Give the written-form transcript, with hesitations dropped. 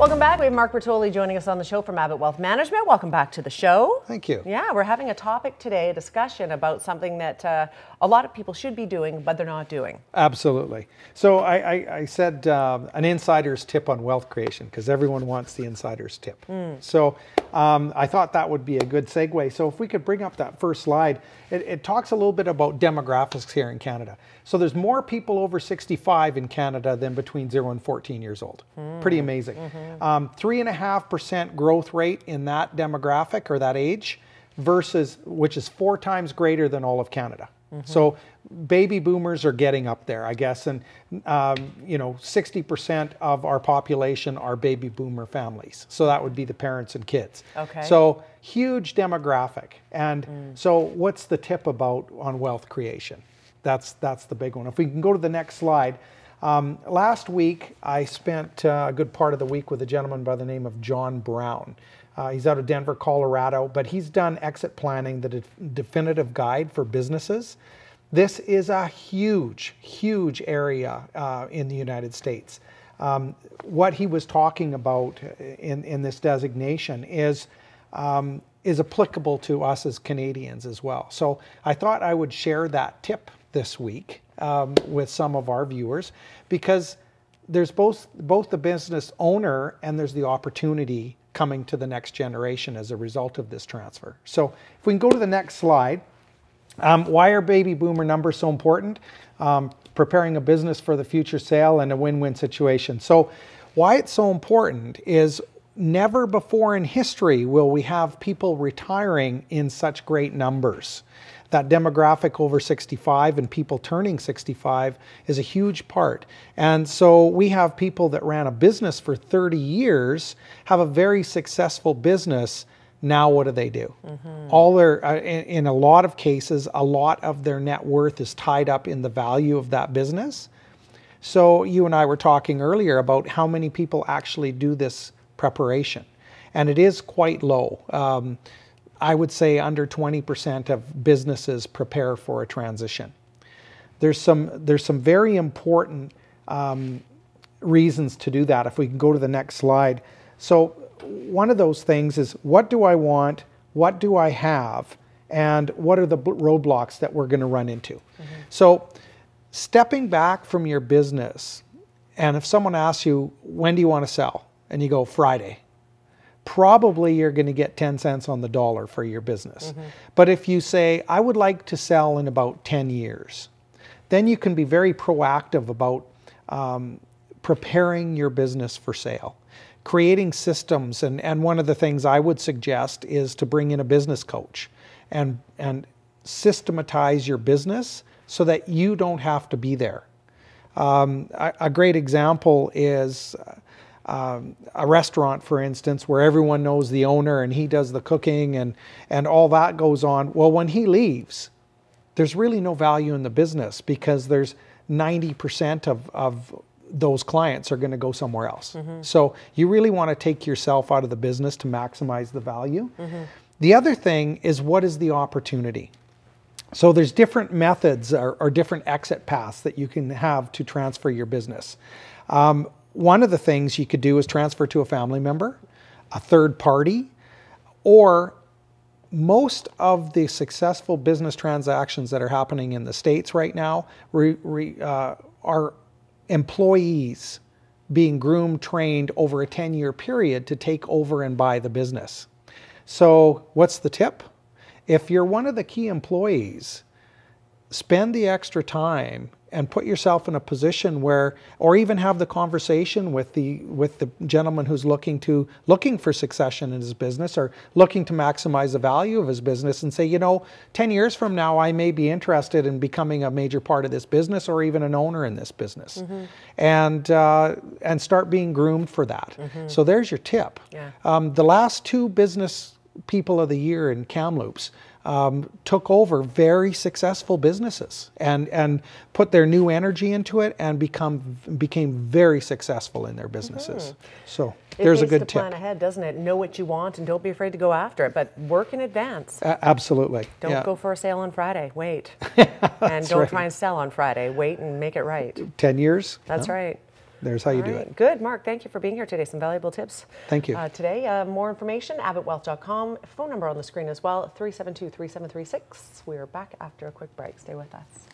Welcome back. We have Mark Bertoli joining us on the show from Abbott Wealth Management. Welcome back to the show. Thank you. Yeah, we're having a topic today, a discussion about something that a lot of people should be doing, but they're not doing. Absolutely. So I said an insider's tip on wealth creation, because everyone wants the insider's tip. So I thought that would be a good segue. So if we could bring up that first slide, it talks a little bit about demographics here in Canada. So there's more people over 65 in Canada than between 0 and 14 years old. Pretty amazing. 3.5% growth rate in that demographic or that age versus, which is 4 times greater than all of Canada. So baby boomers are getting up there, I guess, and you know, 60% of our population are baby boomer families. So that would be the parents and kids. Okay. So huge demographic. And so what's the tip about on wealth creation? That's the big one. If we can go to the next slide. Last week, I spent a good part of the week with a gentleman by the name of John Brown. He's out of Denver, Colorado, but he's done exit planning, the definitive guide for businesses. This is a huge, huge area in the United States. What he was talking about in this designation is applicable to us as Canadians as well. So I thought I would share that tip this week with some of our viewers, because there's both the business owner and there's the opportunity coming to the next generation as a result of this transfer. So if we can go to the next slide, why are baby boomer numbers so important? Preparing a business for the future sale and a win-win situation. So why it's so important is never before in history will we have people retiring in such great numbers. That demographic over 65 and people turning 65 is a huge part. And so we have people that ran a business for 30 years, have a very successful business. Now what do? All their, in a lot of cases, a lot of their net worth is tied up in the value of that business. So you and I were talking earlier about how many people actually do this preparation. And it is quite low. I would say under 20% of businesses prepare for a transition. There's some very important reasons to do that. If we can go to the next slide. So one of those things is, what do I want? What do I have? And what are the roadblocks that we're going to run into? So stepping back from your business, and if someone asks you, when do you want to sell? And you go, Friday. Probably you're going to get 10 cents on the dollar for your business. But if you say, I would like to sell in about 10 years, then you can be very proactive about preparing your business for sale, creating systems. And one of the things I would suggest is to bring in a business coach and systematize your business so that you don't have to be there. A great example is a restaurant, for instance, where everyone knows the owner and he does the cooking and all that goes on. Well, when he leaves, there's really no value in the business, because there's 90% of those clients are going to go somewhere else. So you really want to take yourself out of the business to maximize the value. The other thing is, what is the opportunity? So there's different methods or different exit paths that you can have to transfer your business. One of the things you could do is transfer to a family member, a third party, or most of the successful business transactions that are happening in the States right now are employees being groomed, trained over a 10-year period to take over and buy the business. So what's the tip? If you're one of the key employees, spend the extra time and put yourself in a position where, or even have the conversation with the gentleman who's looking for succession in his business, or looking to maximize the value of his business, and say, you know, 10 years from now, I may be interested in becoming a major part of this business, or even an owner in this business, and start being groomed for that. So there's your tip. The last 2 business people of the year in Kamloops took over very successful businesses and put their new energy into it and became very successful in their businesses. So there's a good tip. It pays to plan ahead, doesn't it? Know what you want and don't be afraid to go after it, but work in advance. Absolutely. Don't go for a sale on Friday. Wait. And don't try and sell on Friday. Wait and make it right. 10 years? That's right. there's how you do it. Good, Mark. Thank you for being here today. Some valuable tips. Thank you. Today, more information, abbottwealth.com. Phone number on the screen as well, 372-3736. We're back after a quick break. Stay with us.